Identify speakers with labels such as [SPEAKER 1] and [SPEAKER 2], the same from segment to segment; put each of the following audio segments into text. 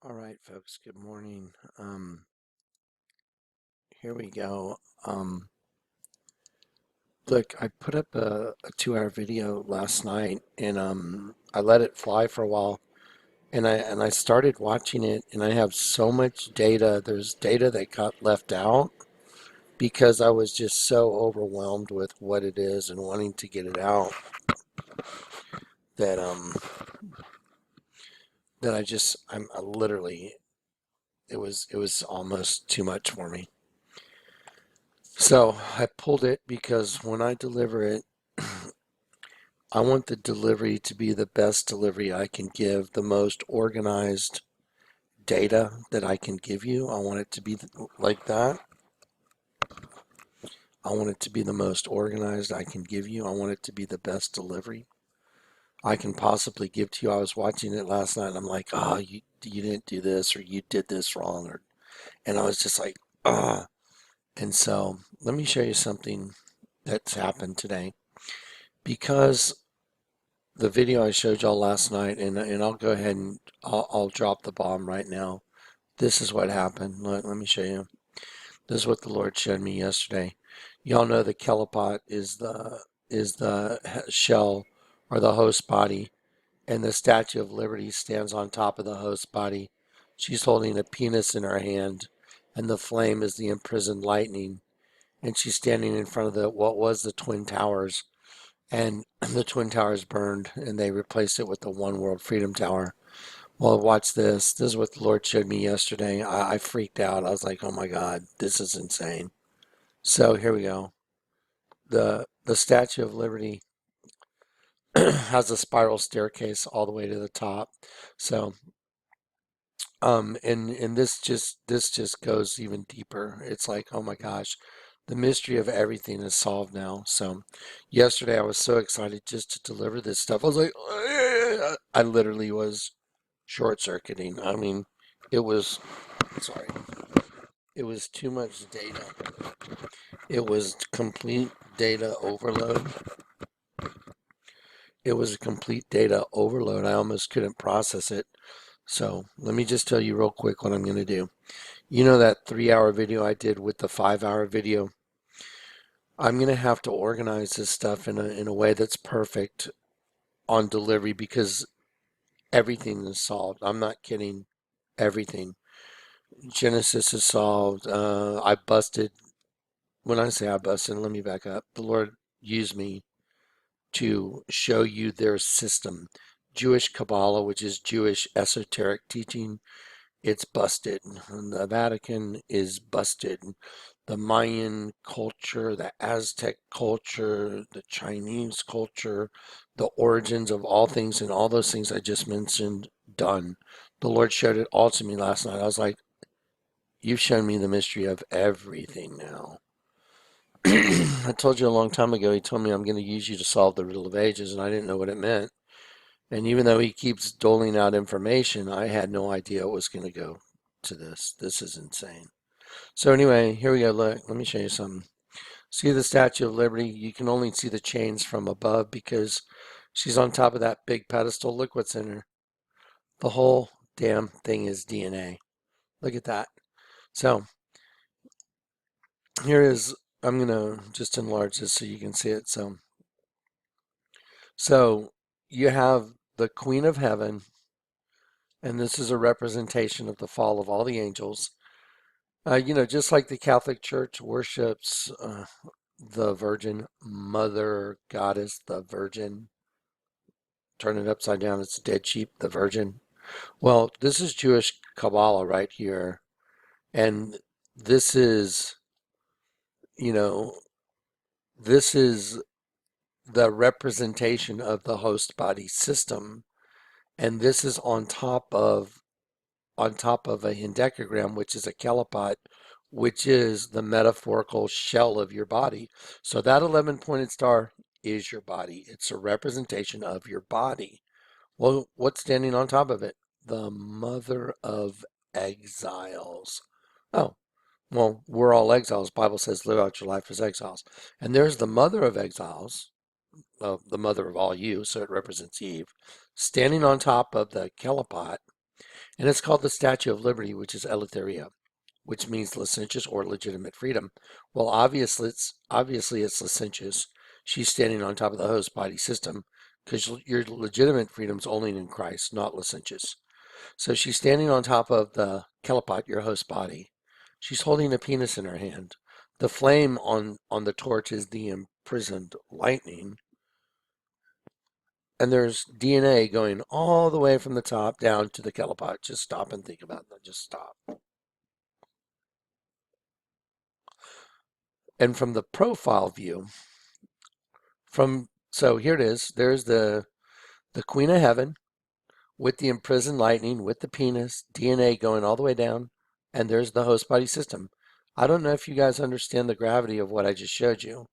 [SPEAKER 1] All right, folks, good morning. Here we go. Look, I put up a 2-hour video last night and I let it fly for a while and I started watching it and I have so much data. There's data that got left out because I was just so overwhelmed with what it is and wanting to get it out that I literally it was almost too much for me. So I pulled it because when I deliver it, I want the delivery to be the best delivery I can give, the most organized data that I can give you. I want it to be like that. I want it to be the most organized I can give you. I want it to be the best delivery I can possibly give to you. I was watching it last night and I'm like, oh, you didn't do this or you did this wrong. And I was just like, ah. And so let me show you something that's happened today because the video I showed y'all last night, and I'll go ahead and I'll drop the bomb right now. This is what happened. Let me show you. This is what the Lord showed me yesterday. Y'all know the Kelipot is the shell or the host body, and the Statue of Liberty stands on top of the host body. She's holding a penis in her hand, and the flame is the imprisoned lightning, and she's standing in front of the what was the Twin Towers, and the Twin Towers burned and they replaced it with the One World Freedom Tower. Well, watch this. This is what the Lord showed me yesterday. I freaked out. I was like, oh my God, this is insane. So here we go. The Statue of Liberty has a spiral staircase all the way to the top. So and this just goes even deeper. It's like, oh my gosh, the mystery of everything is solved now. So yesterday I was so excited just to deliver this stuff. I was like, I literally was short circuiting. I mean, it was sorry, it was too much data. It was complete data overload. It was a complete data overload. I almost couldn't process it. So let me just tell you real quick what I'm going to do. You know that 3-hour video I did with the 5-hour video? I'm going to have to organize this stuff in a way that's perfect on delivery because everything is solved. I'm not kidding. Everything. Genesis is solved. I busted. When I say I busted, let me back up. The Lord used me to show you their system. Jewish Kabbalah, which is Jewish esoteric teaching, it's busted. The Vatican is busted. The Mayan culture, the Aztec culture, the Chinese culture, the origins of all things and all those things I just mentioned, done. The Lord showed it all to me last night. I was like, you've shown me the mystery of everything now. I told you a long time ago, he told me I'm going to use you to solve the riddle of ages, and I didn't know what it meant. And even though he keeps doling out information, I had no idea it was going to go to this. This is insane. So anyway, here we go. Look, let me show you something. See the Statue of Liberty? You can only see the chains from above because she's on top of that big pedestal. Look what's in her. The whole damn thing is DNA. Look at that. So here is, I'm going to just enlarge this so you can see it. So you have the Queen of Heaven, and this is a representation of the fall of all the angels. Just like the Catholic Church worships the Virgin Mother Goddess, the Virgin. Turn it upside down, it's a dead sheep, the Virgin. Well, this is Jewish Kabbalah right here. And this is, you know, this is the representation of the host body system. And this is on top of a hendecagram, which is a kelipot, which is the metaphorical shell of your body. So that 11-pointed star is your body. It's a representation of your body. Well, what's standing on top of it? The mother of exiles. Oh, well, we're all exiles. The Bible says live out your life as exiles. And there's the mother of exiles, the mother of all you, so it represents Eve, standing on top of the kelipot, And it's called the Statue of Liberty, which is Eleutheria, which means licentious or legitimate freedom. Well, obviously it's licentious. She's standing on top of the host body system because your legitimate freedom's only in Christ, not licentious. So she's standing on top of the kelipot, your host body. She's holding a penis in her hand. The flame on the torch is the imprisoned lightning. And there's DNA going all the way from the top down to the kelipot. Just stop and think about that. Just stop. And from the profile view, so here it is. There's the Queen of Heaven with the imprisoned lightning, with the penis, DNA going all the way down, and there's the host body system. I don't know if you guys understand the gravity of what I just showed you.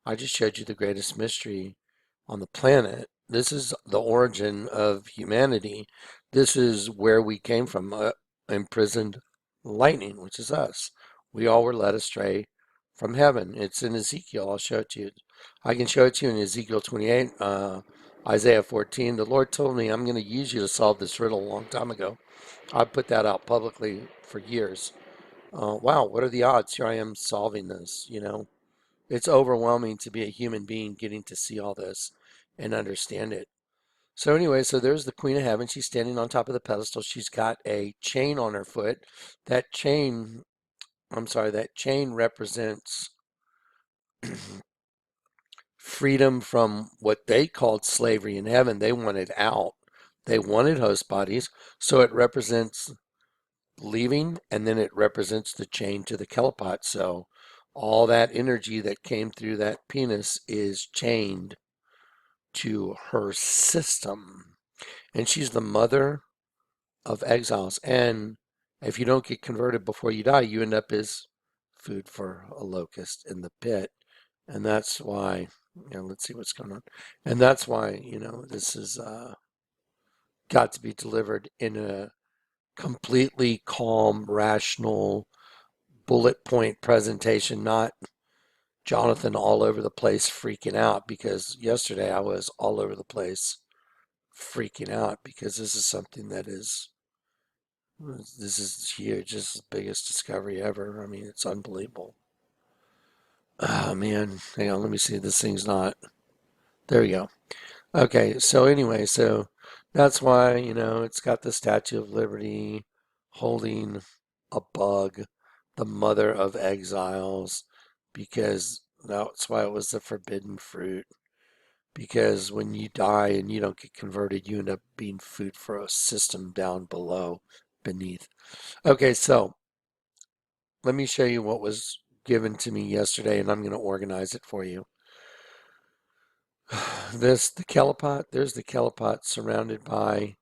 [SPEAKER 1] I just showed you the greatest mystery on the planet. This is the origin of humanity. This is where we came from, imprisoned lightning, which is us. We all were led astray from heaven. It's in Ezekiel. I'll show it to you. I can show it to you in Ezekiel 28, Isaiah 14. The Lord told me I'm going to use you to solve this riddle a long time ago. I put that out publicly for years. Wow, what are the odds? Here I am solving this, It's overwhelming to be a human being getting to see all this and understand it. So anyway, so there's the Queen of Heaven. She's standing on top of the pedestal. She's got a chain on her foot. That chain, that chain represents freedom from what they called slavery in heaven. They wanted out. They wanted host bodies. So it represents leaving, and then it represents the chain to the kelipot. So all that energy that came through that penis is chained to her system. And she's the mother of exiles. And if you don't get converted before you die, you end up as food for a locust in the pit. And that's why, let's see what's going on. And that's why, this is got to be delivered in a completely calm, rational, bullet point presentation, not Jonathan all over the place freaking out, because yesterday I was all over the place freaking out because this is something this is huge. This is the biggest discovery ever. I mean, it's unbelievable. Oh man, hang on, let me see. This thing's not. There we go. Okay, so anyway, so that's why, it's got the Statue of Liberty holding a bug, the mother of exiles, because that's why it was the forbidden fruit. Because when you die and you don't get converted, you end up being food for a system down below, beneath. Okay, so let me show you what was given to me yesterday, and I'm going to organize it for you. There's the kelipot surrounded by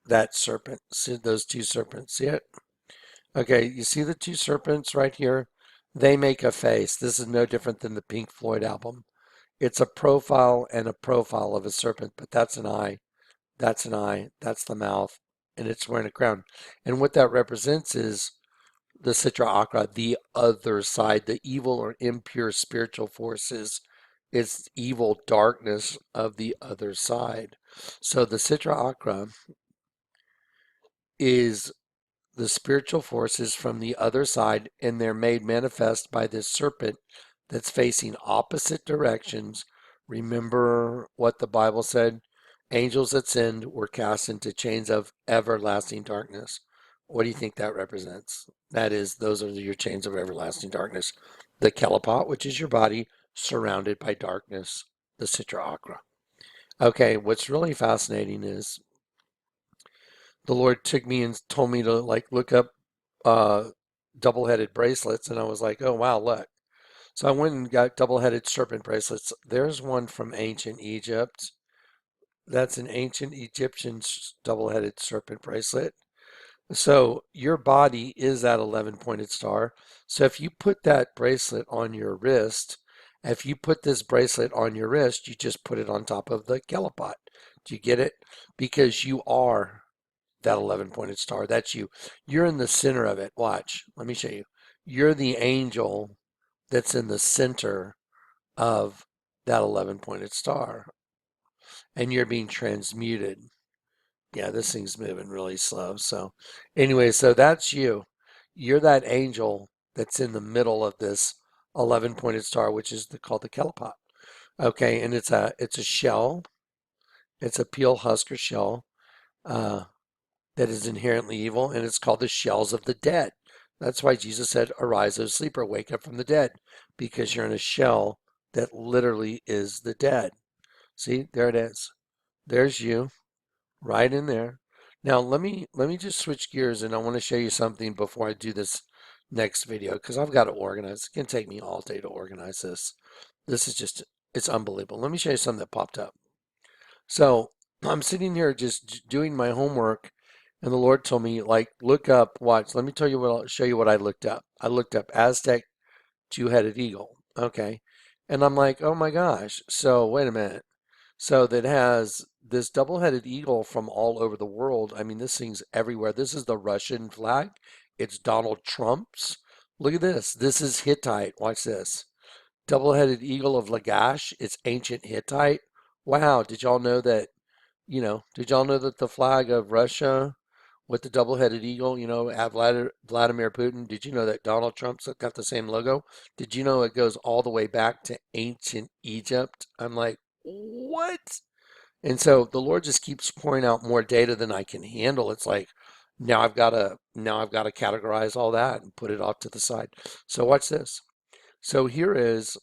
[SPEAKER 1] that serpent. See those two serpents? See it? Okay, you see the two serpents right here? They make a face. This is no different than the Pink Floyd album. It's a profile and a profile of a serpent, but that's an eye. That's an eye. That's the mouth. And it's wearing a crown. And what that represents is the Sitra Achra, the other side, the evil or impure spiritual forces. It's evil darkness of the other side. So the Sitra Achra is the spiritual forces from the other side, and they're made manifest by this serpent that's facing opposite directions. Remember what the Bible said? Angels that sinned were cast into chains of everlasting darkness. What do you think that represents? That is, those are your chains of everlasting darkness. The kelipot, which is your body, surrounded by darkness, the Sitra Achra. Okay, what's really fascinating is the Lord took me and told me to look up double-headed bracelets, and I was like, oh wow, look. So I went and got double-headed serpent bracelets. There's one from ancient Egypt. That's an ancient Egyptian double-headed serpent bracelet. So your body is that 11-pointed star. So if you put that bracelet on your wrist, if you put this bracelet on your wrist, you just put it on top of the kelipot. Do you get it? Because you are that 11-pointed star. That's you. You're in the center of it. Watch. Let me show you. You're the angel that's in the center of that 11-pointed star. And you're being transmuted Yeah, this thing's moving really slow. So anyway, so that's you. You're that angel that's in the middle of this 11 pointed star, which is called the Kelipot. Okay, and it's a shell. It's a peel husker shell uh, that is inherently evil, and it's called the shells of the dead. That's why Jesus said, "Arise, O sleeper, wake up from the dead," because you're in a shell that literally is the dead. See, there it is. There's you. Right in there. Now let me just switch gears and I want to show you something before I do this next video because I've got to organize. It's going to take me all day to organize this. This is just it's unbelievable. Let me show you something that popped up. So I'm sitting here just doing my homework and the Lord told me like look up, watch. Let me tell you what I'll show you what I looked up. I looked up Aztec two-headed eagle. Okay. And I'm like, "Oh my gosh." So wait a minute. So that has this double-headed eagle from all over the world. I mean, this thing's everywhere. This is the Russian flag. It's Donald Trump's. Look at this. This is Hittite. Watch this. Double-headed eagle of Lagash. It's ancient Hittite. Wow. Did y'all know that the flag of Russia with the double-headed eagle, at Vladimir Putin, did you know that Donald Trump's got the same logo? Did you know it goes all the way back to ancient Egypt? I'm like, what? And so the Lord just keeps pouring out more data than I can handle. It's like now I've got to categorize all that and put it off to the side. So watch this. So here is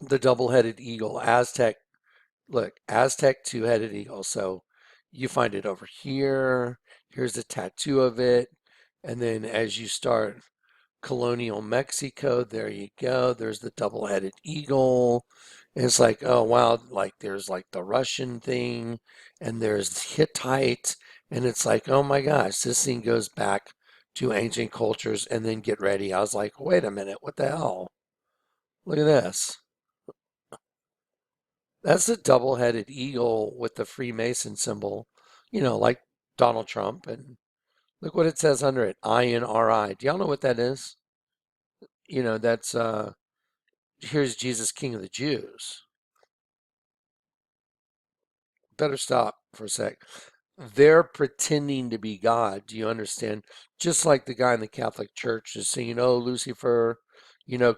[SPEAKER 1] the double-headed eagle, Aztec. Look, Aztec two-headed eagle. So you find it over here. Here's a tattoo of it. And then as you start colonial Mexico, there you go. There's the double-headed eagle. And it's like, oh wow, like there's like the Russian thing and there's Hittite. And it's like, oh my gosh, this thing goes back to ancient cultures. And then get ready. I was like, wait a minute, what the hell? Look at this. That's a double-headed eagle with the Freemason symbol, like Donald Trump. And look what it says under it, INRI. Do y'all know what that is? That's here's Jesus, King of the Jews. Better stop for a sec. They're pretending to be God. Do you understand? Just like the guy in the Catholic Church is saying, oh, Lucifer,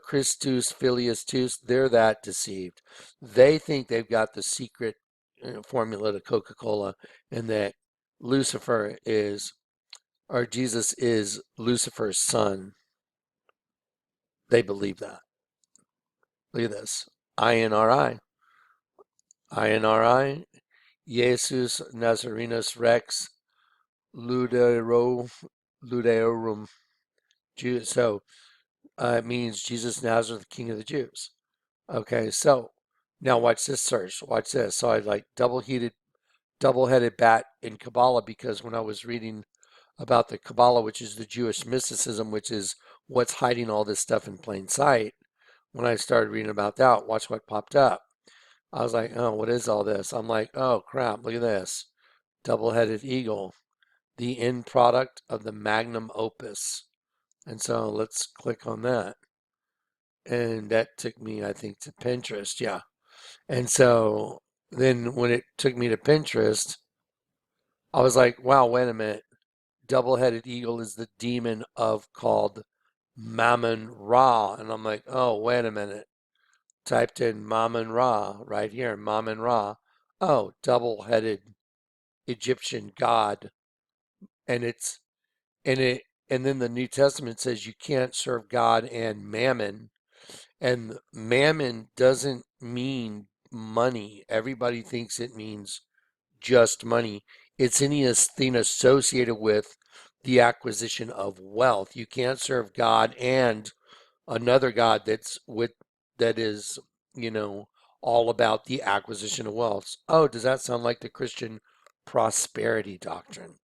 [SPEAKER 1] Christus, Filius Tuus, they're that deceived. They think they've got the secret formula to Coca-Cola and that Lucifer is, or Jesus is Lucifer's son. They believe that. Look at this. INRI. INRI. Jesus Nazarenus Rex Ludeorum. So it means Jesus Nazareth, King of the Jews. Okay, so now watch this search. Watch this. So I like double-headed bat in Kabbalah because when I was reading about the Kabbalah, which is the Jewish mysticism, which is what's hiding all this stuff in plain sight, when I started reading about that, watch what popped up. I was like, oh, what is all this? I'm like, oh crap, look at this. Double-headed eagle, the end product of the magnum opus. And so let's click on that. And that took me, I think, to Pinterest. Yeah. And so then when it took me to Pinterest, I was like, wow, wait a minute. Double-headed eagle is the demon of called Mammon Ra. And I'm like, oh, wait a minute. Typed in Mammon Ra right here, Mammon Ra. Oh, double-headed Egyptian god. And it's and it and then the New Testament says you can't serve God and mammon. And mammon doesn't mean money. Everybody thinks it means just money. It's anything associated with the acquisition of wealth. You can't serve God and another God that is, you know, all about the acquisition of wealth. Oh, does that sound like the Christian prosperity doctrine?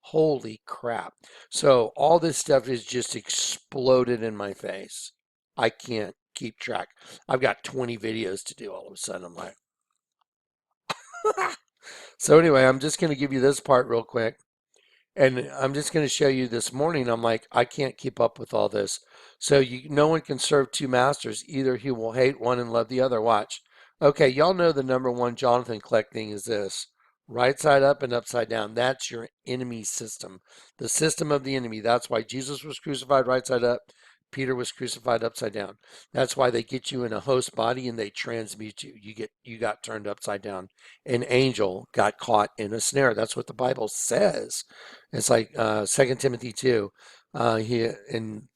[SPEAKER 1] Holy crap. So all this stuff is just exploded in my face. I can't keep track. I've got 20 videos to do all of a sudden. I'm like, so anyway, I'm just going to give you this part real quick. And I'm just going to show you this morning. I'm like, I can't keep up with all this. So no one can serve two masters. Either he will hate one and love the other. Watch. Okay, y'all know the number one Jonathan Kleck thing is this. Right side up and upside down. That's your enemy system. The system of the enemy. That's why Jesus was crucified right side up. Peter was crucified upside down. That's why they get you in a host body and they transmute you. You got turned upside down. An angel got caught in a snare. That's what the Bible says. It's like 2 Timothy 2. He in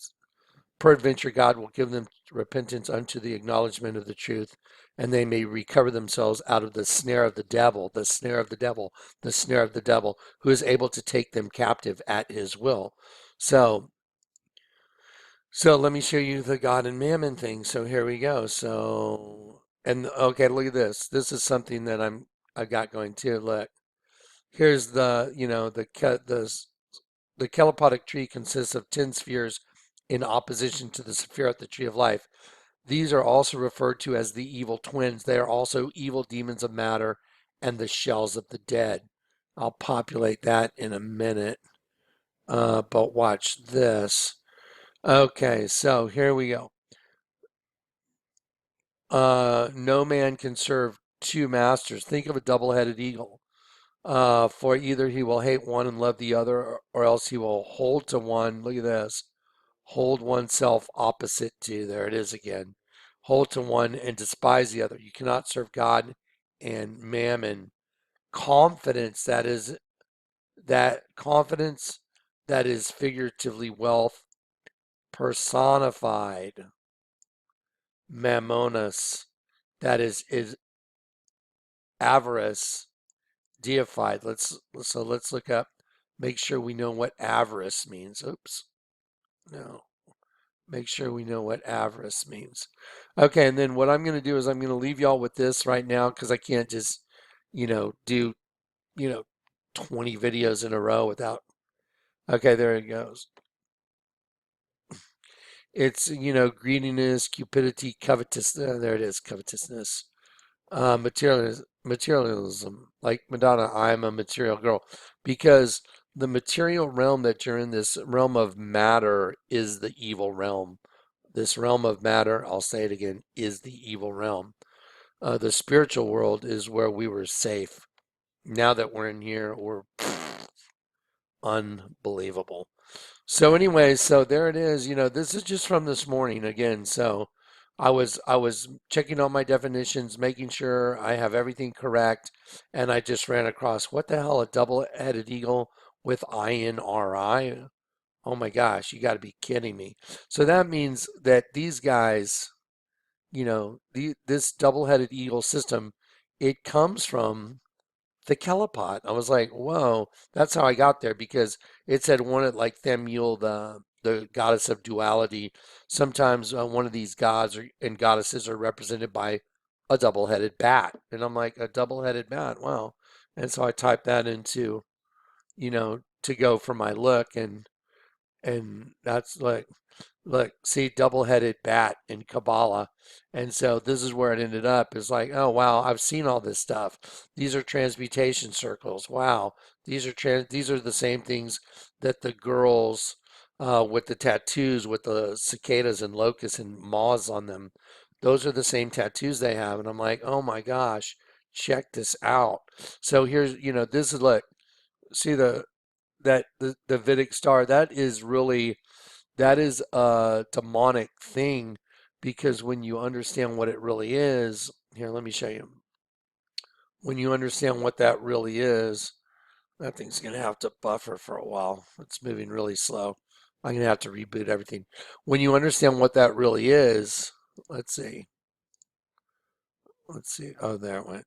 [SPEAKER 1] Peradventure God will give them repentance unto the acknowledgement of the truth, and they may recover themselves out of the snare of the devil, the snare of the devil, the snare of the devil, who is able to take them captive at his will. So, so let me show you the God and Mammon thing. So here we go. So, and okay, look at this. This is something that I got going too. Look, here's the the Kelopodic tree consists of 10 spheres in opposition to the Sephirot, the tree of life. These are also referred to as the evil twins. They are also evil demons of matter and the shells of the dead. I'll populate that in a minute. But watch this. Okay, so here we go. No man can serve two masters. Think of a double-headed eagle. For either he will hate one and love the other, or else he will hold to one. Look at this. Hold oneself opposite to, there it is again. Hold to one and despise the other. You cannot serve God and mammon. Confidence, that is figuratively wealth personified. Mammonos, that is avarice deified. Let's look up, make sure we know what avarice means. Oops. No. Make sure we know what avarice means. Okay, and then what I'm going to do is I'm going to leave y'all with this right now because I can't just, do, you know, 20 videos in a row without. Okay, there it goes. It's, greediness, cupidity, covetousness. There it is, covetousness. Materialism. Like Madonna, I'm a material girl. Because the material realm that you're in, this realm of matter, is the evil realm. This realm of matter, I'll say it again, is the evil realm. The spiritual world is where we were safe. Now that we're in here, we're unbelievable. So anyway, so there it is. This is just from this morning again. So I was checking all my definitions, making sure I have everything correct, and I just ran across what the hell, a double-headed eagle with INRI. Oh my gosh, you got to be kidding me. So that means that these guys, this double-headed eagle system, it comes from the Kelopot. I was like, whoa, that's how I got there because it said one of like Themule, the goddess of duality. Sometimes one of these gods and goddesses are represented by a double-headed bat, and I'm like, a double-headed bat, wow. And so I typed that into, to go for my look, and that's like, look, see, double-headed bat in Kabbalah. And so this is where it ended up. It's like, oh wow, I've seen all this stuff. These are transmutation circles. Wow, these are the same things that the girls with the tattoos with the cicadas and locusts and moths on them. Those are the same tattoos they have. And I'm like, oh my gosh, check this out. So here's, this is, look, see the Vedic star. That is a demonic thing because when you understand what it really is, here, let me show you. When you understand what that really is, that thing's going to have to buffer for a while. It's moving really slow. I'm going to have to reboot everything. When you understand what that really is, let's see. Let's see. Oh, there it went.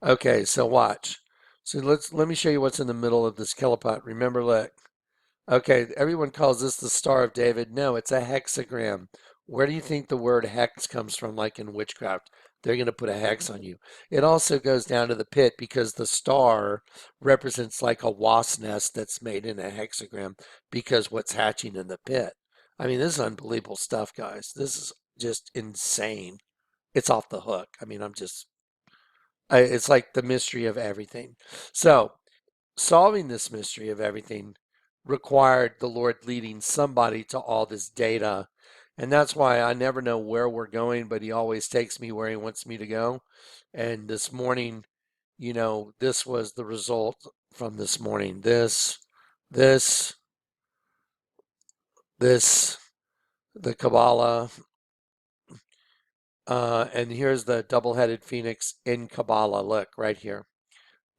[SPEAKER 1] Okay, so watch. So let me show you what's in the middle of this Kelopot. Remember, look. Okay, everyone calls this the Star of David. No, it's a hexagram. Where do you think the word hex comes from, like in witchcraft? They're going to put a hex on you. It also goes down to the pit because the star represents like a wasp nest that's made in a hexagram because what's hatching in the pit. I mean, this is unbelievable stuff, guys. This is just insane. It's off the hook. I mean, it's like the mystery of everything. So, solving this mystery of everything required the Lord leading somebody to all this data. And that's why I never know where we're going, but he always takes me where he wants me to go. And this morning, this was the result from this morning. This, this, the Kabbalah, and here's the double-headed phoenix in Kabbalah. Look right here.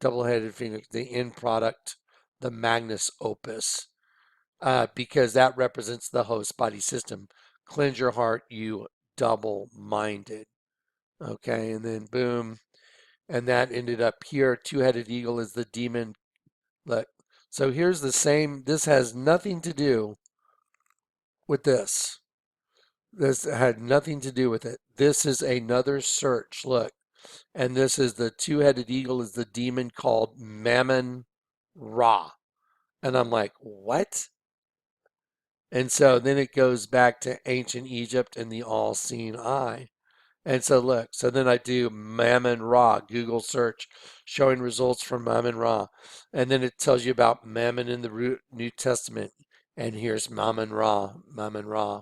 [SPEAKER 1] Double-headed phoenix, the end product, the magnus opus, because that represents the host body system. Cleanse your heart, you double-minded. Okay, and then boom, and that ended up here. Two-headed eagle is the demon. Look, so here's the same. This has nothing to do with this. This had nothing to do with it. This is another search. Look, and this is the two-headed eagle is the demon called Mammon Ra. And I'm like, what? And so then it goes back to ancient Egypt and the all-seeing eye. And so look, so then I do Mammon Ra, Google search, showing results for Mammon Ra. And then it tells you about Mammon in the New Testament. And here's Mammon Ra, Mammon Ra.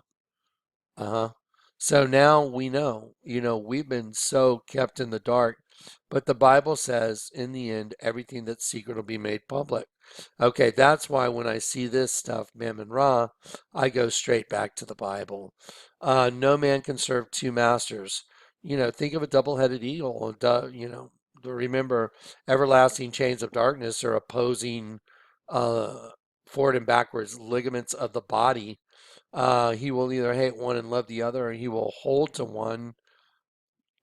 [SPEAKER 1] Uh-huh. So now we know, we've been so kept in the dark, but the Bible says in the end, everything that's secret will be made public. Okay, that's why when I see this stuff, Mammon Ra, I go straight back to the Bible. No man can serve two masters. Think of a double-headed eagle. Remember, everlasting chains of darkness are opposing forward and backwards ligaments of the body. He will either hate one and love the other, or he will hold to one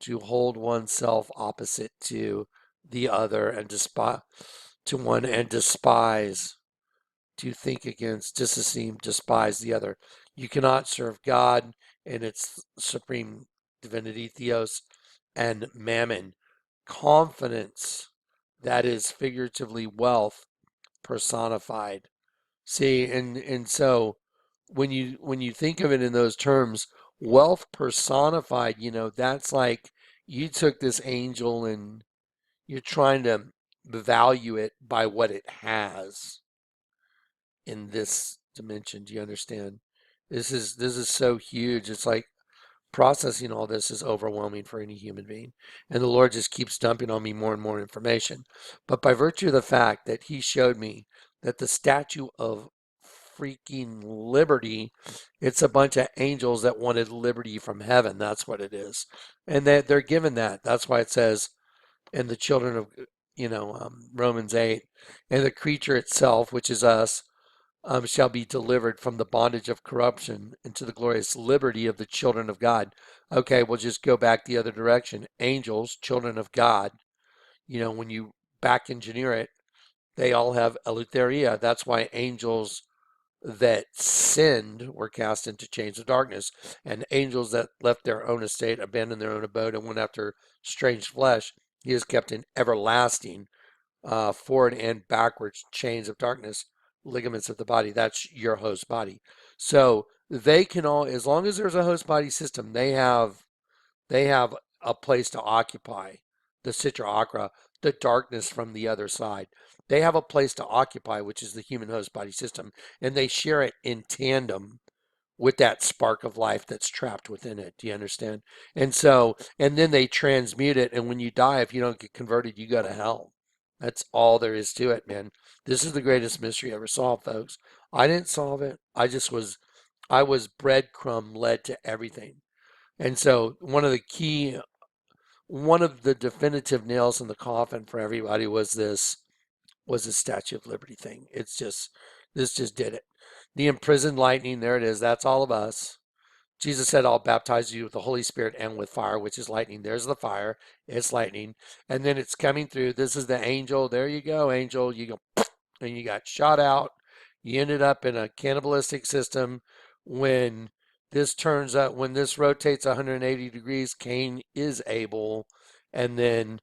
[SPEAKER 1] to hold oneself opposite to the other and despise to one and despise to think against, disesteem, despise the other. You cannot serve God in its supreme divinity, theos, and mammon. Confidence, that is figuratively wealth personified. See, and so when you think of it in those terms, wealth personified, that's like you took this angel and you're trying to value it by what it has in this dimension. Do you understand? This is so huge. It's like processing all this is overwhelming for any human being. And the Lord just keeps dumping on me more and more information. But by virtue of the fact that He showed me that the statue of freaking liberty, it's a bunch of angels that wanted liberty from heaven. That's what it is. And they're given that. That's why it says in the children of, Romans 8, and the creature itself, which is us, shall be delivered from the bondage of corruption into the glorious liberty of the children of God. Okay, we'll just go back the other direction. Angels, children of God, when you back engineer it, they all have eleutheria. That's why angels that sinned were cast into chains of darkness, and angels that left their own estate, abandoned their own abode, and went after strange flesh, he is kept in everlasting forward and backwards chains of darkness, ligaments of the body. That's your host body. So they can all, as long as there's a host body system, they have a place to occupy. The Sitra Akra, the darkness from the other side. They have a place to occupy, which is the human host body system, and they share it in tandem with that spark of life that's trapped within it. Do you understand? And then they transmute it, and when you die, if you don't get converted, you go to hell. That's all there is to it, man. This is the greatest mystery ever solved, folks. I didn't solve it. I was breadcrumb led to everything. And so one of the definitive nails in the coffin for everybody was the Statue of Liberty thing. This just did it. The imprisoned lightning, there it is. That's all of us. Jesus said, I'll baptize you with the Holy Spirit and with fire, which is lightning. There's the fire. It's lightning. And then it's coming through. This is the angel. There you go, angel. You go, and you got shot out. You ended up in a cannibalistic system. When when this rotates 180 degrees, Cain is Abel. And then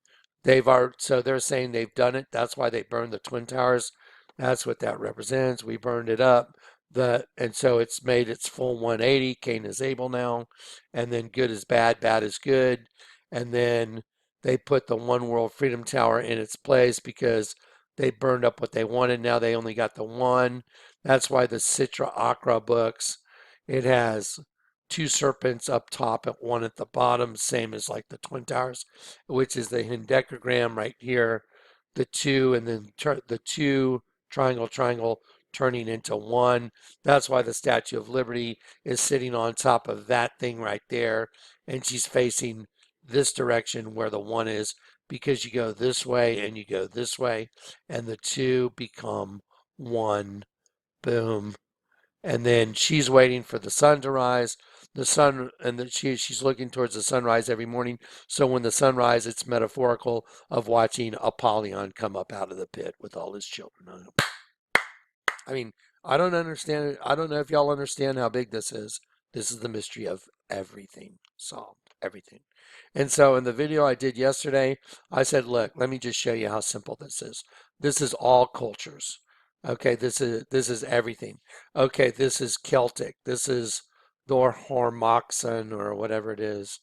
[SPEAKER 1] so they're saying they've done it. That's why they burned the Twin Towers. That's what that represents. We burned it up. And so it's made its full 180. Cain is Abel now. And then good is bad, bad is good. And then they put the One World Freedom Tower in its place because they burned up what they wanted. Now they only got the one. That's why the Sitra Akra books, it has two serpents up top and one at the bottom, same as like the Twin Towers, which is the hendecagram right here, the two, and then the two, triangle, triangle, turning into one. That's why the Statue of Liberty is sitting on top of that thing right there, and she's facing this direction where the one is, because you go this way and you go this way, and the two become one. Boom. And then she's waiting for the sun to rise. The sun, and she's looking towards the sunrise every morning. So when the sun rises, it's metaphorical of watching Apollyon come up out of the pit with all his children. I mean, I don't understand it. I don't know if y'all understand how big this is. This is the mystery of everything solved, everything. And so in the video I did yesterday, I said, look, let me just show you how simple this is. This is all cultures. Okay, this is everything. Okay, this is Celtic. This is Thor Hormoxen or whatever it is.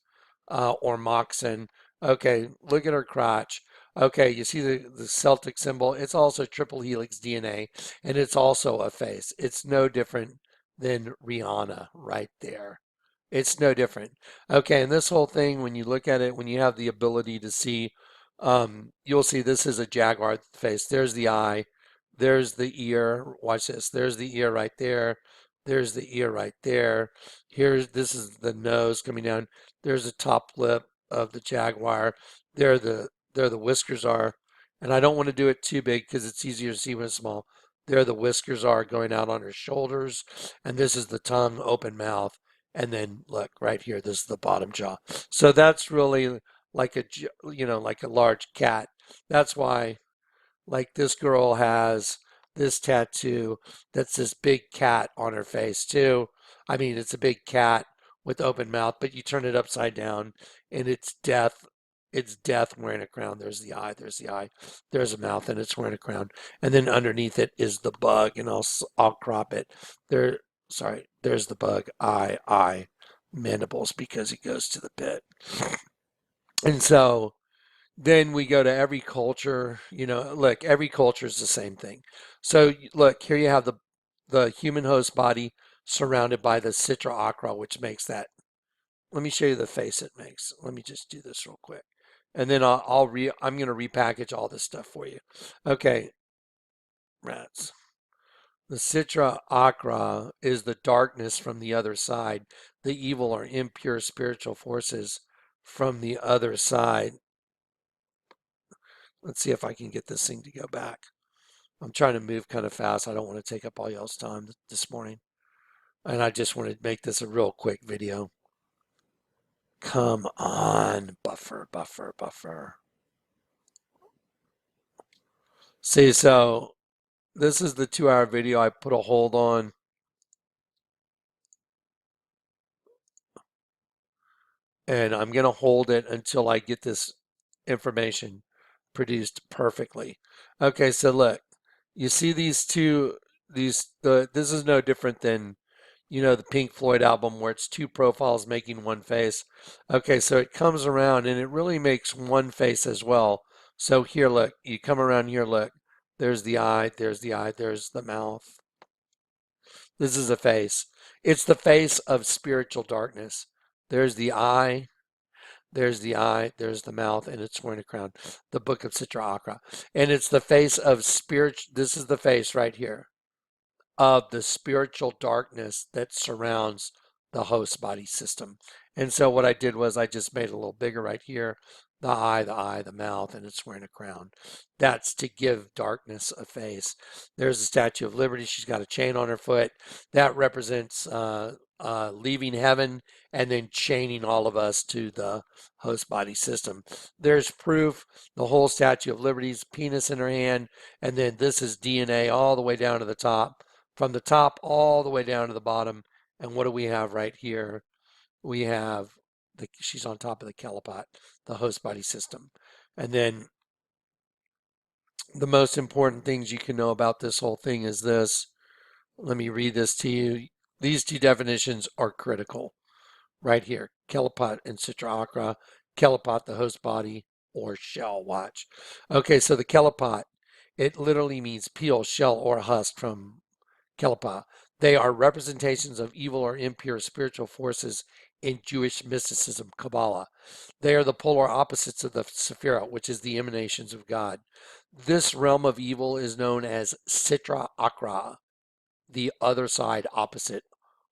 [SPEAKER 1] Or Moxen. Okay, look at her crotch. Okay, you see the Celtic symbol? It's also triple helix DNA, and it's also a face. It's no different than Rihanna right there. It's no different. Okay, and this whole thing, when you look at it, when you have the ability to see, you'll see this is a jaguar face. There's the eye. There's the ear. Watch this. There's the ear right there. There's the ear right there. This is the nose coming down. There's the top lip of the jaguar. There the whiskers are. And I don't want to do it too big because it's easier to see when it's small. There the whiskers are going out on her shoulders. And this is the tongue, open mouth. And then look right here, this is the bottom jaw. So that's really like like a large cat. That's why like this girl has this tattoo that's this big cat on her face too. I mean, it's a big cat with open mouth, but you turn it upside down and it's death. It's death wearing a crown. There's the eye. There's the eye. There's a mouth, and it's wearing a crown. And then underneath it is the bug, and I'll crop it. Sorry. There's the bug. Eye, mandibles, because it goes to the pit. And so then we go to every culture. Look, every culture is the same thing. So look, here you have the human host body surrounded by the Citra Achra, which makes that. Let me show you the face it makes. Let me just do this real quick. And then I'm going to repackage all this stuff for you. Okay, rats. The Citra Achra is the darkness from the other side, the evil or impure spiritual forces from the other side. Let's see if I can get this thing to go back. I'm trying to move kind of fast. I don't want to take up all y'all's time this morning. And I just want to make this a real quick video. Come on, buffer. See, so this is the 2-hour video I put a hold on. And I'm going to hold it until I get this information produced perfectly. Okay, so look, you see these two, this is no different than, the Pink Floyd album where it's two profiles making one face. Okay, so it comes around and it really makes one face as well. So here, look, you come around here, look, there's the eye, there's the mouth. This is a face. It's the face of spiritual darkness. There's the eye, there's the mouth, and it's wearing a crown. The Book of Citra Achra. And it's the face of this is the face right here of the spiritual darkness that surrounds the host body system. And so what I did was I just made it a little bigger right here. The eye, the mouth, and it's wearing a crown. That's to give darkness a face. There's the Statue of Liberty. She's got a chain on her foot. That represents leaving heaven and then chaining all of us to the host body system. There's proof. The whole Statue of Liberty's penis in her hand, and then this is DNA all the way down to the top, from the top all the way down to the bottom. And what do we have right here? We have she's on top of the Kelipot, the host body system. And then the most important things you can know about this whole thing is this. Let me read this to you. These two definitions are critical right here. Kelipot and Citra Achra. Kelipot, the host body, or shell. Watch. Okay, so the Kelipot, it literally means peel, shell, or husk from Kelpa. They are representations of evil or impure spiritual forces in Jewish mysticism, Kabbalah. They are the polar opposites of the Sephirah, which is the emanations of God. This realm of evil is known as Sitra Achra, the other side, opposite,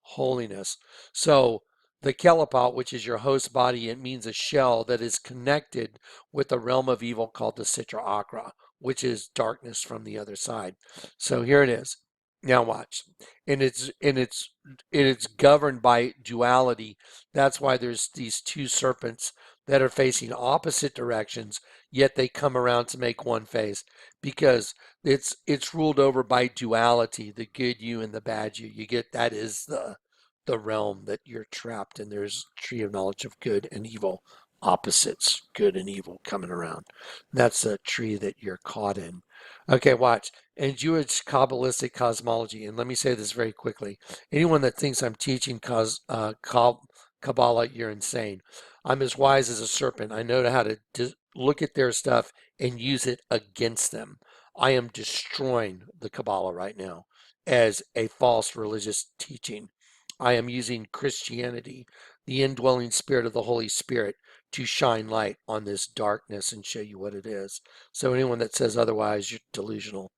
[SPEAKER 1] holiness. So the Kelipot, which is your host body, it means a shell that is connected with the realm of evil called the Sitra Achra, which is darkness from the other side. So here it is. Now watch. And it's governed by duality. That's why there's these two serpents that are facing opposite directions, yet they come around to make one face, because it's ruled over by duality, the good you and the bad you. You get that is the realm that you're trapped in. There's tree of knowledge of good and evil, opposites, good and evil coming around. That's a tree that you're caught in. Okay, watch. In Jewish Kabbalistic cosmology, and let me say this very quickly. Anyone that thinks I'm teaching Kabbalah, you're insane. I'm as wise as a serpent. I know how to look at their stuff and use it against them. I am destroying the Kabbalah right now as a false religious teaching. I am using Christianity, the indwelling spirit of the Holy Spirit, to shine light on this darkness and show you what it is. So anyone that says otherwise, you're delusional.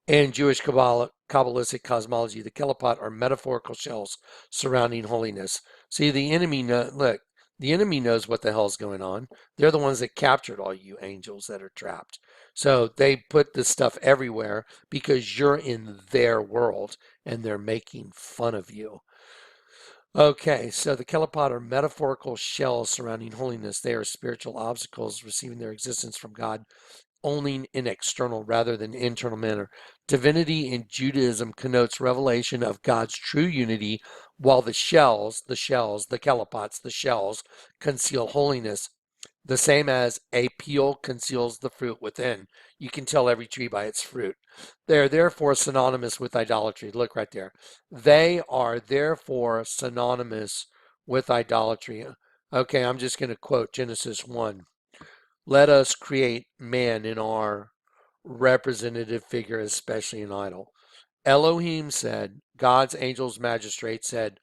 [SPEAKER 1] In Jewish Kabbalistic cosmology, the Kelipot are metaphorical shells surrounding holiness. See, the enemy, the enemy knows what the hell's going on. They're the ones that captured all you angels that are trapped. So they put this stuff everywhere because you're in their world and they're making fun of you. Okay, so the Kelipot are metaphorical shells surrounding holiness. They are spiritual obstacles receiving their existence from God only in external rather than internal manner. Divinity in Judaism connotes revelation of God's true unity, while the Kelipots, the shells, conceal holiness, the same as a peel conceals the fruit within. You can tell every tree by its fruit. They are therefore synonymous with idolatry. Look right there. They are therefore synonymous with idolatry. Okay, I'm just going to quote Genesis 1. Let us create man in our representative figure, especially an idol. Elohim said, God's angels and magistrates said,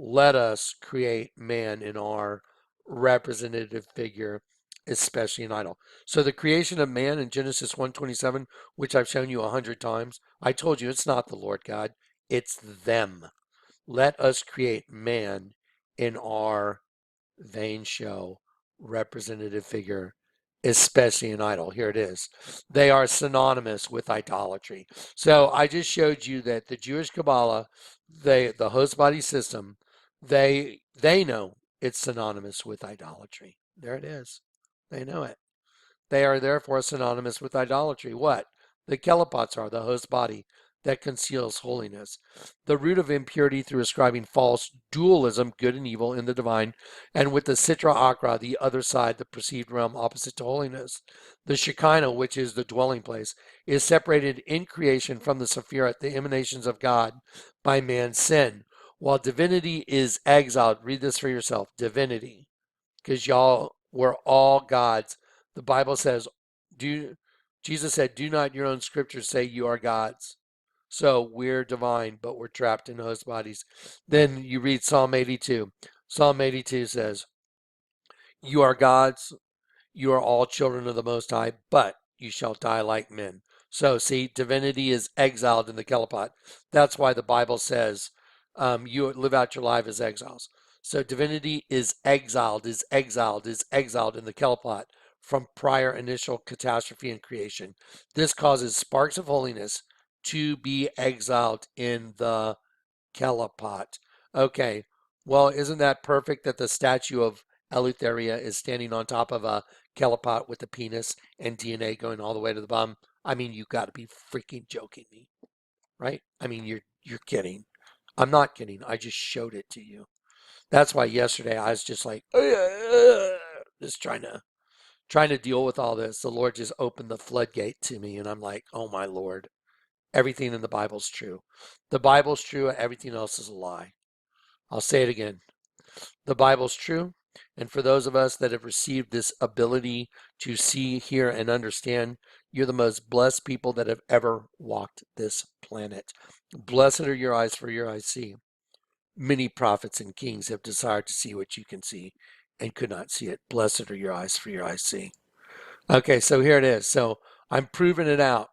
[SPEAKER 1] let us create man in our representative figure, especially an idol. So the creation of man in Genesis 1:27, which I've shown you 100 times, I told you it's not the Lord God, it's them. Let us create man in our vain show, representative figure, especially an idol. Here it is. They are synonymous with idolatry. So I just showed you that the Jewish Kabbalah, the host body system, they know it's synonymous with idolatry. There it is. They know it. They are therefore synonymous with idolatry. What? The Kelipots are the host body that conceals holiness. The root of impurity through ascribing false dualism, good and evil, in the divine, and with the Sitra Achra, the other side, the perceived realm opposite to holiness. The Shekinah, which is the dwelling place, is separated in creation from the Sephirah, the emanations of God, by man's sin, while divinity is exiled. Read this for yourself. Divinity, because y'all were all gods. The Bible says, Jesus said, do not your own scriptures say you are gods. So we're divine, but we're trapped in host bodies. Then you read Psalm 82. Psalm 82 says, you are gods, you are all children of the Most High, but you shall die like men. So see, divinity is exiled in the Kelipot. That's why the Bible says you live out your life as exiles. So divinity is exiled in the Kelipot from prior initial catastrophe and creation. This causes sparks of holiness to be exiled in the Kelipot. Okay, well, isn't that perfect that the statue of Eleutheria is standing on top of a Kelipot with a penis and DNA going all the way to the bum? I mean, you got to be freaking joking me, right? I mean, you're kidding. I'm not kidding. I just showed it to you. That's why yesterday I was just like, just trying to deal with all this. The Lord just opened the floodgate to me, and I'm like, oh my Lord, everything in the Bible's true. The Bible's true. Everything else is a lie. I'll say it again. The Bible's true. And for those of us that have received this ability to see, hear, and understand, You're the most blessed people that have ever walked this planet. Blessed are your eyes, for your eyes see. Many prophets and kings have desired to see what you can see and could not see it. Blessed are your eyes, for your eyes see. Okay, so here it is. So I'm proving it out.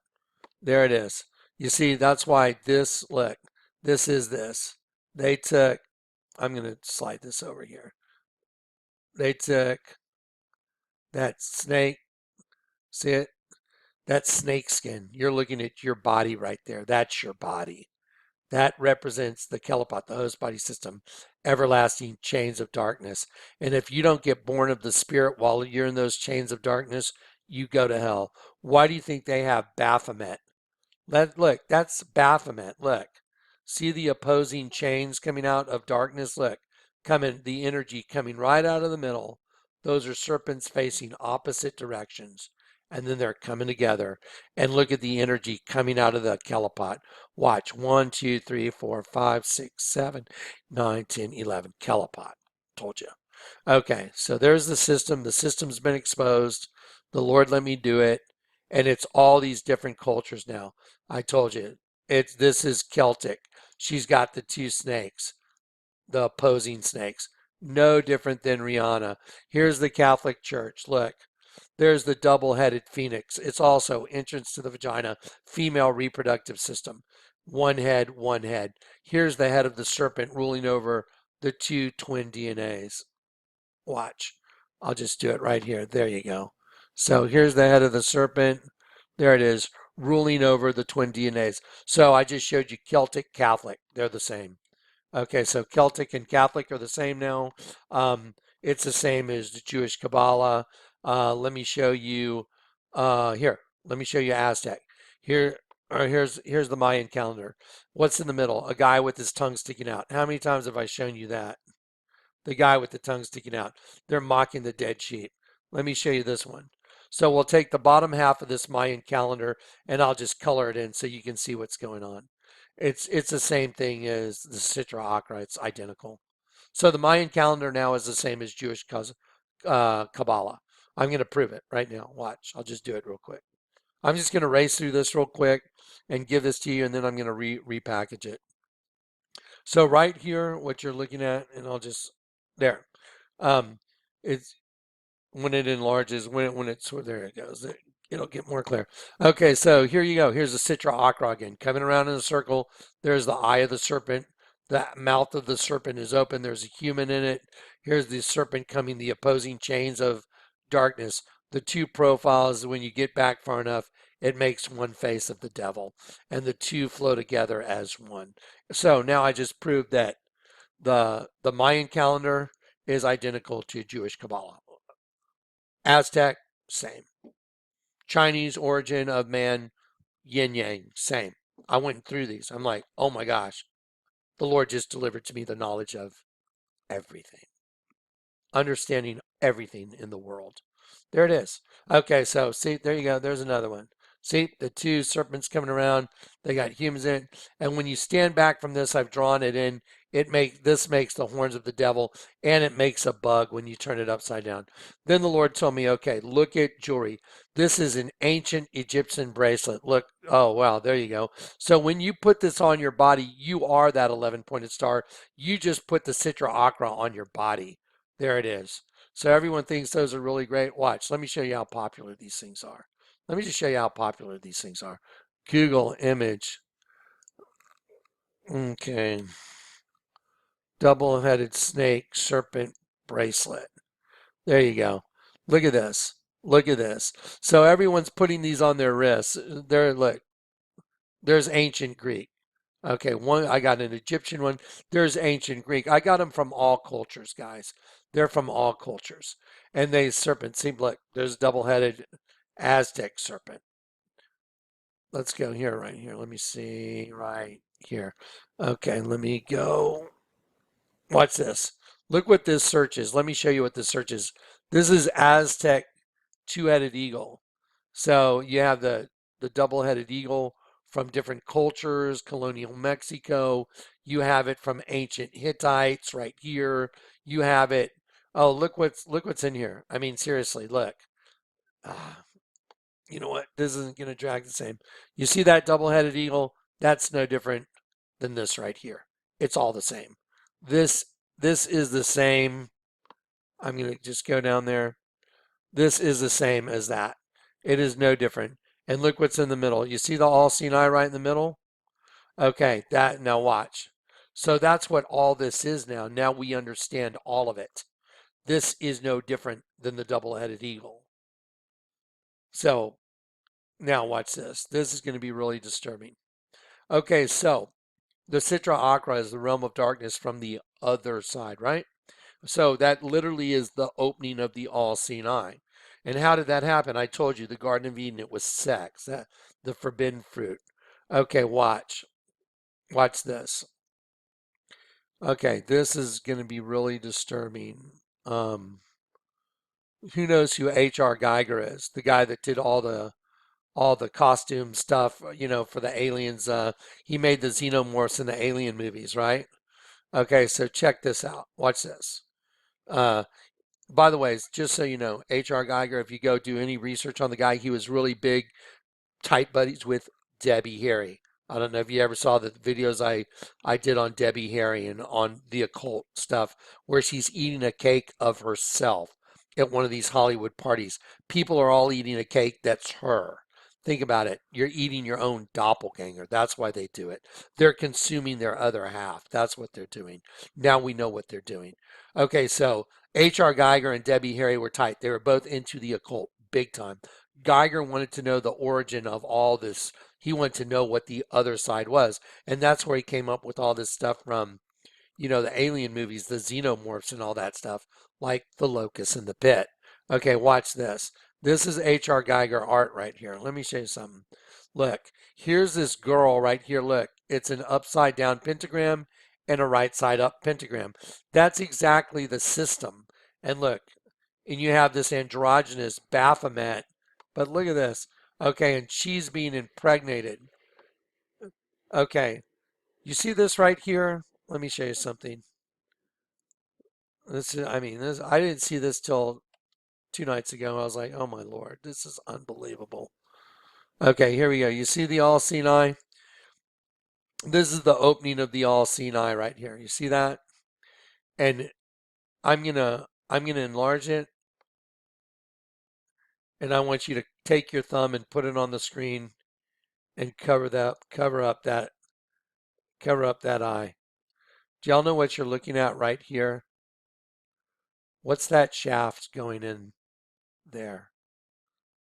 [SPEAKER 1] There it is. You see, that's why this, look, this is this. They took, I'm going to slide this over here. They took that snake, see it? That snake skin. You're looking at your body right there. That's your body. That represents the Kelopot, the host body system, everlasting chains of darkness. And if you don't get born of the Spirit while you're in those chains of darkness, you go to hell. Why do you think they have Baphomet? Look, that's Baphomet. Look, see the opposing chains coming out of darkness? Look, coming, the energy coming right out of the middle. Those are serpents facing opposite directions. And then they're coming together. And look at the energy coming out of the Kelopot. Watch. 1, 2, 3, 4, 5, 6, 7, 9, 10, 11. Kelopot. Told you. Okay, so there's the system. The system's been exposed. The Lord let me do it. And it's all these different cultures now. I told you, this is Celtic. She's got the two snakes, the opposing snakes. No different than Rihanna. Here's the Catholic Church. Look, there's the double-headed phoenix. It's also entrance to the vagina, female reproductive system. One head, one head. Here's the head of the serpent ruling over the two twin DNAs. Watch. I'll just do it right here. There you go. So here's the head of the serpent. There it is, ruling over the twin DNAs. So I just showed you Celtic, Catholic. They're the same. Okay, so Celtic and Catholic are the same now. It's the same as the Jewish Kabbalah. Let me show you here. Let me show you Aztec. Here's the Mayan calendar. What's in the middle? A guy with his tongue sticking out. How many times have I shown you that? The guy with the tongue sticking out. They're mocking the dead sheep. Let me show you this one. So we'll take the bottom half of this Mayan calendar and I'll just color it in so you can see what's going on. It's the same thing as the Sitra Achra. It's identical. So the Mayan calendar now is the same as Jewish Kabbalah. I'm going to prove it right now. Watch. I'll just do it real quick. I'm just going to race through this real quick and give this to you, and then I'm going to repackage it. So right here, what you're looking at, and I'll just, there. It's when it enlarges, when it's, there it goes. It'll get more clear. Okay, so here you go. Here's the Sitra Achra again, coming around in a circle. There's the eye of the serpent. The mouth of the serpent is open. There's a human in it. Here's the serpent coming, the opposing chains of darkness. The two profiles, when you get back far enough, it makes one face of the devil, and the two flow together as one. So now I just proved that the Mayan calendar is identical to Jewish Kabbalah. Aztec, same. Chinese origin of man, yin yang, same. I went through these. I'm like, oh my gosh, the Lord just delivered to me the knowledge of everything, understanding everything in the world. There it is. Okay, so see, there you go. There's another one. See, the two serpents coming around. They got humans in it. And when you stand back from this, I've drawn it in. This makes the horns of the devil, and it makes a bug when you turn it upside down. Then the Lord told me, okay, look at jewelry. This is an ancient Egyptian bracelet. Look, oh wow, there you go. So when you put this on your body, you are that 11-pointed star. You just put the Sitra Achra on your body. There it is. So everyone thinks those are really great. Watch, let me show you how popular these things are. Let me just show you how popular these things are. Google image. Okay. Double-headed snake serpent bracelet. There you go. Look at this. Look at this. So everyone's putting these on their wrists. There, look. There's ancient Greek. Okay, I got an Egyptian one. There's ancient Greek. I got them from all cultures, guys. They're from all cultures. And they serpent seem like there's double-headed Aztec serpent. Let's go here, right here. Let me see, right here. Okay, let me go. Watch this. Look what this search is. Let me show you what this search is. This is Aztec two-headed eagle. So you have the double-headed eagle from different cultures, colonial Mexico. You have it from ancient Hittites right here. You have it. Oh, look what's in here. I mean, seriously, look. You know what? This isn't going to drag the same. You see that double-headed eagle? That's no different than this right here. It's all the same. This this is the same. I'm going to just go down there. This is the same as that. It is no different. And look what's in the middle. You see the all seen eye right in the middle? Okay, that now watch. So that's what all this is now. Now we understand all of it. This is no different than the double-headed eagle. So now watch this. This is going to be really disturbing. Okay, so the Citra Akra is the realm of darkness from the other side, right? So that literally is the opening of the all-seeing eye. And how did that happen? I told you the Garden of Eden, it was sex, the forbidden fruit. Okay, watch. Watch this. Okay, this is going to be really disturbing. Who knows who H.R. Geiger is? The guy that did all the costume stuff, for the aliens. He made the xenomorphs in the alien movies, right? Okay, so check this out. Watch this. Uh, by the way, just so you know, H.R. Geiger, if you go do any research on the guy, he was really big, tight buddies with Debbie Harry. I don't know if you ever saw the videos I did on Debbie Harry and on the occult stuff where she's eating a cake of herself at one of these Hollywood parties. People are all eating a cake that's her. Think about it. You're eating your own doppelganger. That's why they do it. They're consuming their other half. That's what they're doing. Now we know what they're doing. Okay, so H.R. Geiger and Debbie Harry were tight. They were both into the occult big time. Geiger wanted to know the origin of all this. He wanted to know what the other side was. And that's where he came up with all this stuff from, the alien movies, the xenomorphs and all that stuff, like the locust and the pit. Okay, watch this. This is H.R. Geiger art right here. Let me show you something. Look, here's this girl right here. Look, it's an upside down pentagram and a right side up pentagram. That's exactly the system. And look, and you have this androgynous Baphomet. But look at this. Okay, and she's being impregnated. Okay, you see this right here? Let me show you something. I didn't see this till 2 nights ago. I was like, oh my Lord, this is unbelievable. Okay, here we go. You see the all-seeing eye? This is the opening of the all-seeing eye right here. You see that? And I'm gonna enlarge it, and I want you to take your thumb and put it on the screen and cover up that eye. Do y'all know what you're looking at right here? What's that shaft going in there?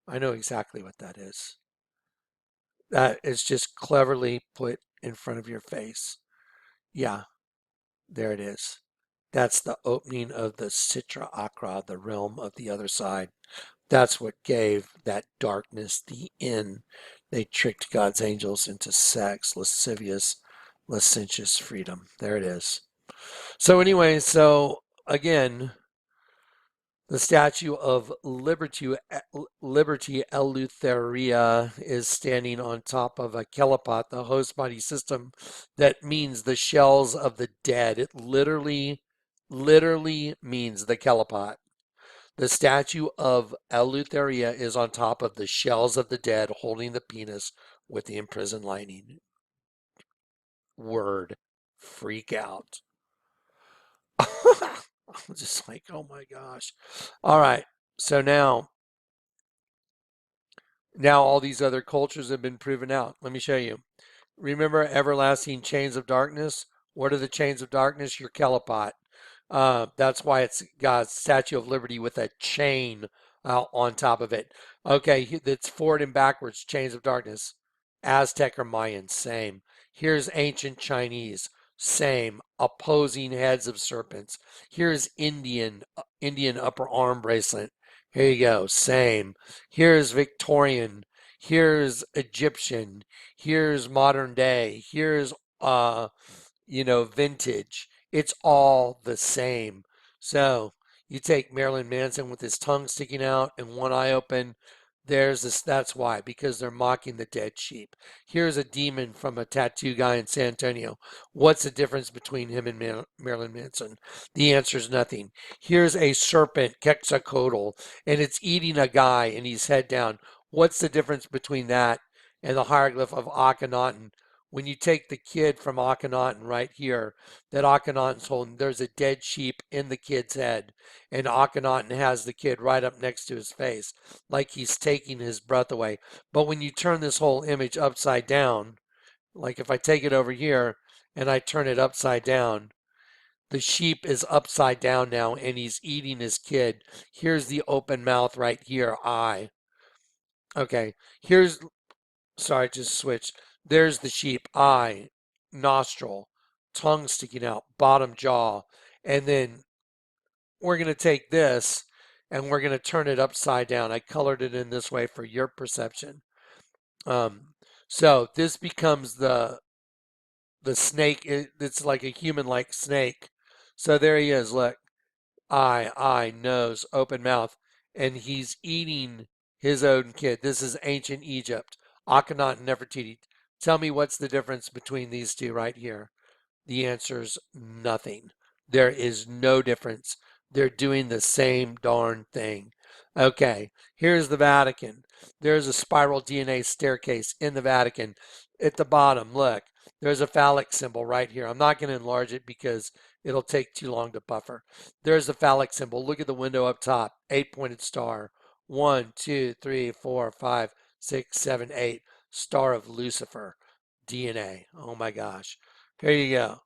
[SPEAKER 1] I know exactly what that is. That is just cleverly put in front of your face. Yeah, there it is. That's the opening of the Citra Akra, the realm of the other side. That's what gave that darkness the end. They tricked God's angels into sex, lascivious, licentious freedom. There it is. So anyway, again, the Statue of Liberty, Eleutheria, is standing on top of a Kelipot, the host body system that means the shells of the dead. It literally means the Kelipot. The statue of Eleutheria is on top of the shells of the dead holding the penis with the imprisoned lining. Word. Freak out. I'm just like, oh my gosh. All right. So now all these other cultures have been proven out. Let me show you. Remember everlasting chains of darkness? What are the chains of darkness? Your Kelipot. That's why it's got Statue of Liberty with a chain on top of it. Okay, it's forward and backwards, chains of darkness. Aztec or Mayan, same. Here's ancient Chinese, same. Opposing heads of serpents. Here's Indian upper arm bracelet. Here you go, same. Here's Victorian. Here's Egyptian. Here's modern day. Here's vintage. It's all the same. So you take Marilyn Manson with his tongue sticking out and one eye open. There's this. That's why, because they're mocking the dead sheep. Here's a demon from a tattoo guy in San Antonio. What's the difference between him and Marilyn Manson? The answer is nothing. Here's a serpent, Quetzalcoatl, and it's eating a guy and he's head down. What's the difference between that and the hieroglyph of Akhenaten? When you take the kid from Akhenaten right here, that Akhenaten's holding, there's a dead sheep in the kid's head, and Akhenaten has the kid right up next to his face, like he's taking his breath away. But when you turn this whole image upside down, like if I take it over here and I turn it upside down, the sheep is upside down now and he's eating his kid. Here's the open mouth right here, eye. Okay, here's, sorry, just switch. There's the sheep, eye, nostril, tongue sticking out, bottom jaw. And then we're going to take this and we're going to turn it upside down. I colored it in this way for your perception. Um, so this becomes the snake. It's like a human-like snake. So there he is. Look, eye, nose, open mouth, and he's eating his own kid. This is ancient Egypt. Akhenaten and Nefertiti. Tell me what's the difference between these two right here. The answer's nothing. There is no difference. They're doing the same darn thing. Okay, here's the Vatican. There's a spiral DNA staircase in the Vatican. At the bottom, look, there's a phallic symbol right here. I'm not going to enlarge it because it'll take too long to buffer. There's the phallic symbol. Look at the window up top, 8-pointed star. 1, 2, 3, 4, 5, 6, 7, 8. Star of Lucifer. DNA. Oh my gosh. Here you go.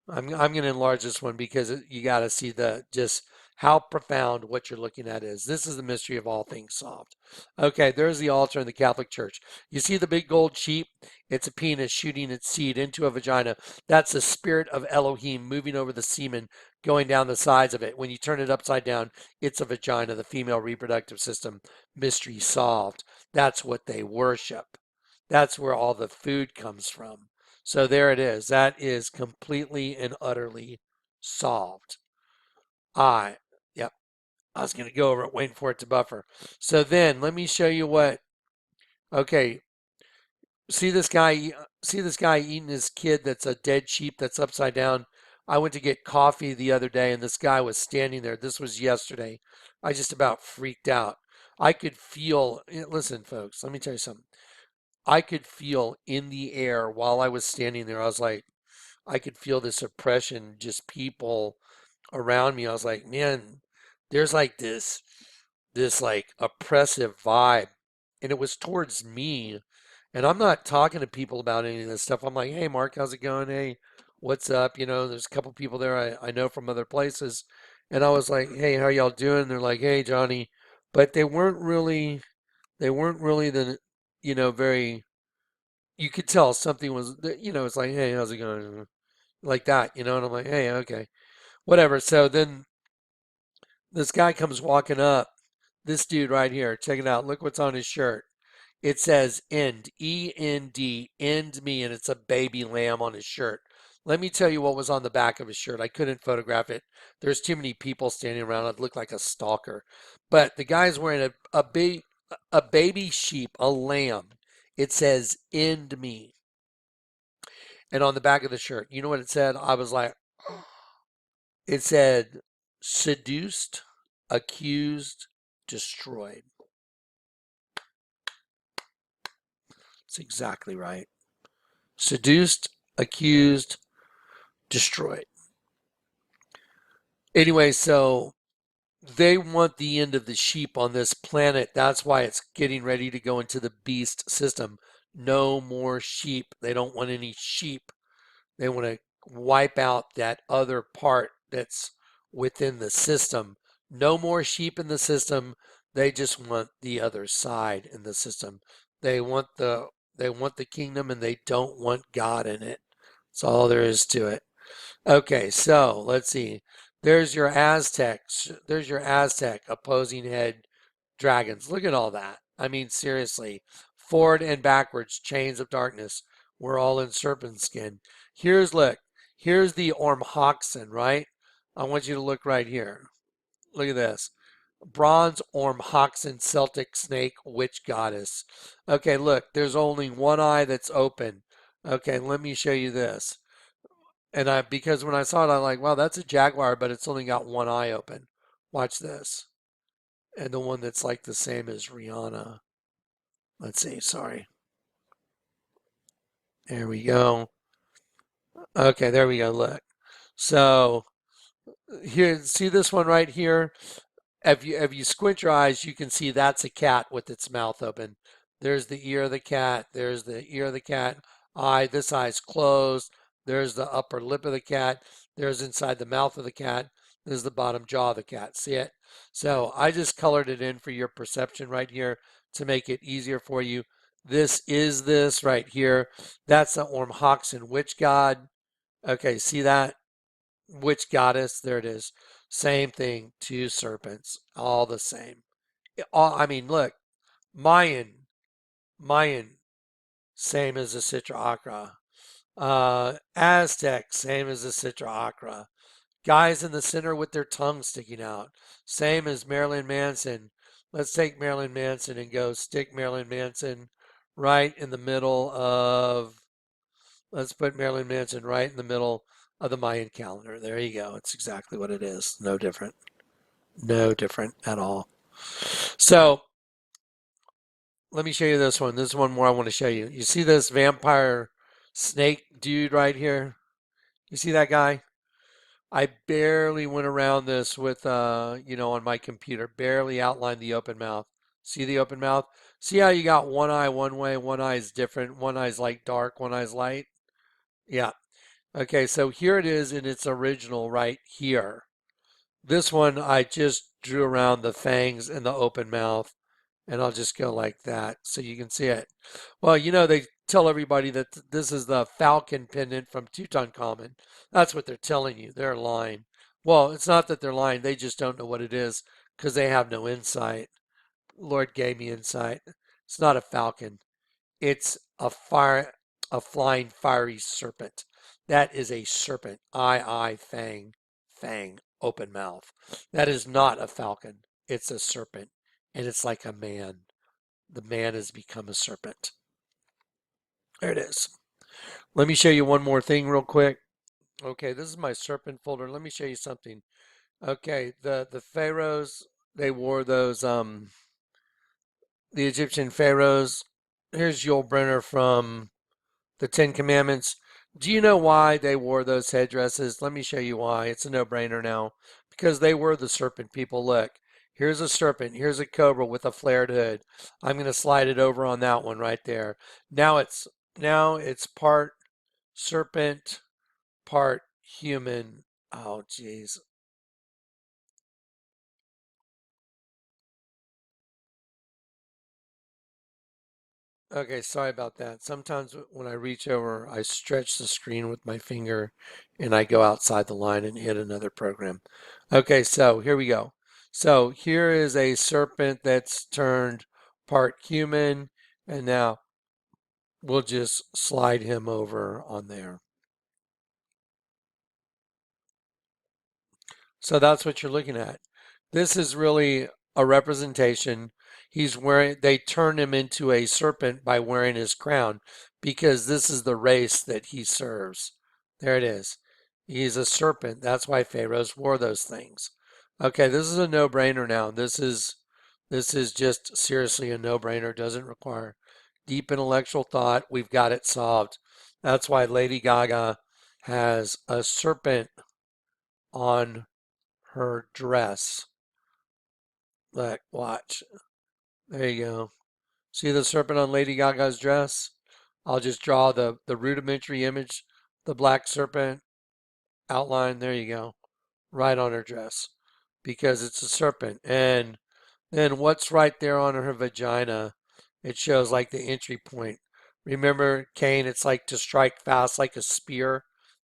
[SPEAKER 1] I'm going to enlarge this one because you got to see the just how profound what you're looking at is. This is the mystery of all things solved. Okay, there's the altar in the Catholic Church. You see the big gold sheep? It's a penis shooting its seed into a vagina. That's the spirit of Elohim moving over the semen, going down the sides of it. When you turn it upside down, it's a vagina, the female reproductive system. Mystery solved. That's what they worship. That's where all the food comes from. So there it is. That is completely and utterly solved. Yep, I was going to go over it, waiting for it to buffer. So then let me show you what, okay, see this guy eating his kid that's a dead sheep that's upside down. I went to get coffee the other day and this guy was standing there. This was yesterday. I just about freaked out. I could feel, listen, folks, let me tell you something. I could feel in the air while I was standing there. I was like, I could feel this oppression, just people around me. I was like, man, there's like this like oppressive vibe. And it was towards me. And I'm not talking to people about any of this stuff. I'm like, hey, Mark, how's it going? Hey, what's up? You know, there's a couple people there I know from other places. And I was like, hey, how y'all doing? They're like, hey, Johnny. But they weren't really very, you could tell something was, it's like, hey, how's it going? Like that, and I'm like, hey, okay, whatever. So then this guy comes walking up, this dude right here, check it out. Look what's on his shirt. It says end, E-N-D, end me, and it's a baby lamb on his shirt. Let me tell you what was on the back of his shirt. I couldn't photograph it. There's too many people standing around. I'd look like a stalker. But the guy's wearing a baby sheep, a lamb. It says end me. And on the back of the shirt, you know what it said? I was like, it said seduced, accused, destroyed. That's exactly right. Seduced, accused, destroyed. Anyway, so they want the end of the sheep on this planet. That's why it's getting ready to go into the beast system. No more sheep. They don't want any sheep. They want to wipe out that other part that's within the system. No more sheep in the system. They just want the other side in the system. They want the kingdom and they don't want God in it. That's all there is to it. Okay, so let's see. There's your Aztecs. There's your Aztec opposing head dragons. Look at all that. I mean, seriously. Forward and backwards, chains of darkness. We're all in serpent skin. Look. Here's the Ormhoxen, right? I want you to look right here. Look at this. Bronze Ormhoxen Celtic snake witch goddess. Okay, look, there's only one eye that's open. Okay, let me show you this. And because when I saw it, I'm like, wow, that's a jaguar, but it's only got one eye open. Watch this. And the one that's like the same as Rihanna. Let's see, sorry. There we go. Okay, there we go. Look. So here, see this one right here? If you squint your eyes, you can see that's a cat with its mouth open. There's the ear of the cat. There's the ear of the cat. Eye. This eye's closed. There's the upper lip of the cat. There's inside the mouth of the cat. There's the bottom jaw of the cat. See it? So I just colored it in for your perception right here to make it easier for you. This is this right here. That's the Ormhoxen witch god. Okay, see that? Witch goddess, there it is. Same thing, two serpents, all the same. I mean, look, Mayan, same as the Citra Acra. Aztec, same as the Citra Acra. Guys in the center with their tongue sticking out, same as Marilyn Manson. Let's take Marilyn Manson and go stick Marilyn Manson right in the middle of, let's put Marilyn Manson right in the middle of the Mayan calendar. There you go. It's exactly what it is. No different. No different at all. So let me show you this one. This is one more I want to show you. You see this vampire snake dude right here? You see that guy? I barely went around this with, on my computer, barely outlined the open mouth. See the open mouth? See how you got one eye one way, one eye is different, one eye's like dark, one eye's light? Yeah. Okay, so here it is in its original right here. This one I just drew around the fangs and the open mouth, and I'll just go like that so you can see it. Well, they tell everybody that this is the falcon pendant from Tutankhamun. That's what they're telling you. They're lying. Well, it's not that they're lying. They just don't know what it is because they have no insight. Lord gave me insight. It's not a falcon. It's a flying fiery serpent. That is a serpent. Eye, fang, open mouth. That is not a falcon. It's a serpent, and it's like a man. The man has become a serpent. There it is. Let me show you one more thing real quick. Okay, this is my serpent folder. Let me show you something. Okay, the pharaohs, they wore those the Egyptian pharaohs. Here's Yul Brynner from the Ten Commandments. Do you know why they wore those headdresses? Let me show you why. It's a no-brainer now. Because they were the serpent people. Look, here's a serpent. Here's a cobra with a flared hood. I'm going to slide it over on that one right there. Now it's part serpent, part human. Oh, geez. Okay, sorry about that. Sometimes when I reach over, I stretch the screen with my finger and I go outside the line and hit another program. Okay, so here we go. So here is a serpent that's turned part human, and now we'll just slide him over on there. So that's what you're looking at. This is really a representation. They turn him into a serpent by wearing his crown because this is the race that he serves. There it is. He's a serpent. That's why pharaohs wore those things. Okay, this is a no-brainer now. This is just seriously a no-brainer. Doesn't require deep intellectual thought. We've got it solved. That's why Lady Gaga has a serpent on her dress. Look, watch. There you go. See the serpent on Lady Gaga's dress? I'll just draw the rudimentary image, the black serpent outline. There you go. Right on her dress because it's a serpent. And then what's right there on her vagina? It shows like the entry point. Remember, Cain, it's like to strike fast like a spear.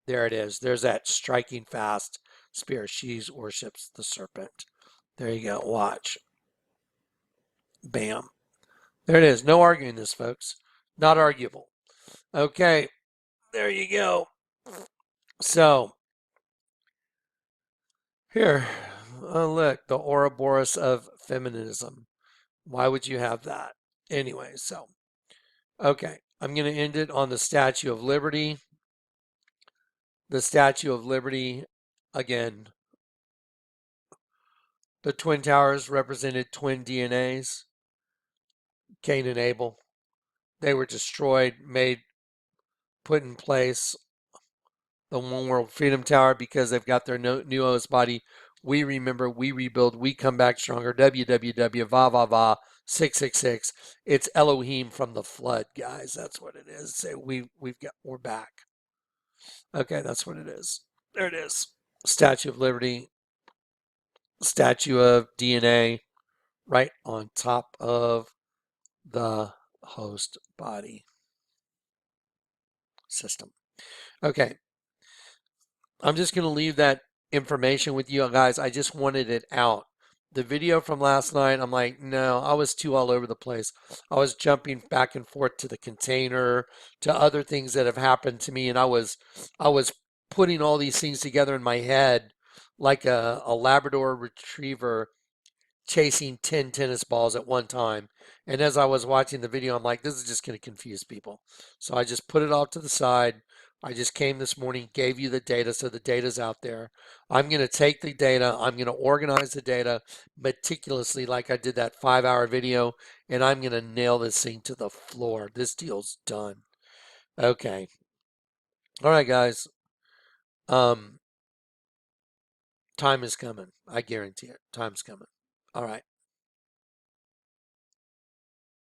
[SPEAKER 1] There it is. There's that striking fast spear. She worships the serpent. There you go. Watch. Bam. There it is. No arguing this, folks. Not arguable. Okay. There you go. So, here. Look, the Ouroboros of feminism. Why would you have that? Anyway, so, okay. I'm going to end it on the Statue of Liberty. The Statue of Liberty, again, the Twin Towers represented twin DNAs, Cain and Abel. They were destroyed, put in place the One World Freedom Tower because they've got their new OS body. We remember, we rebuild, we come back stronger. WWW, va va va, 666. It's Elohim from the flood, guys. That's what it is. So we're back. Okay, that's what it is. There it is. Statue of Liberty, statue of DNA, right on top of the host body system. Okay, I'm just going to leave that information with you guys. I just wanted it out. The video from last night, I'm like, no, I was too all over the place. I was jumping back and forth to the container, to other things that have happened to me, and I was putting all these things together in my head like a Labrador retriever chasing 10 tennis balls at one time. And as I was watching the video, I'm like, this is just going to confuse people. So I just put it off to the side. I just came this morning, gave you the data, so the data's out there. I'm going to take the data, I'm going to organize the data meticulously like I did that 5-hour video, and I'm going to nail this thing to the floor. This deal's done. Okay. All right, guys. Time is coming. I guarantee it. Time's coming. All right.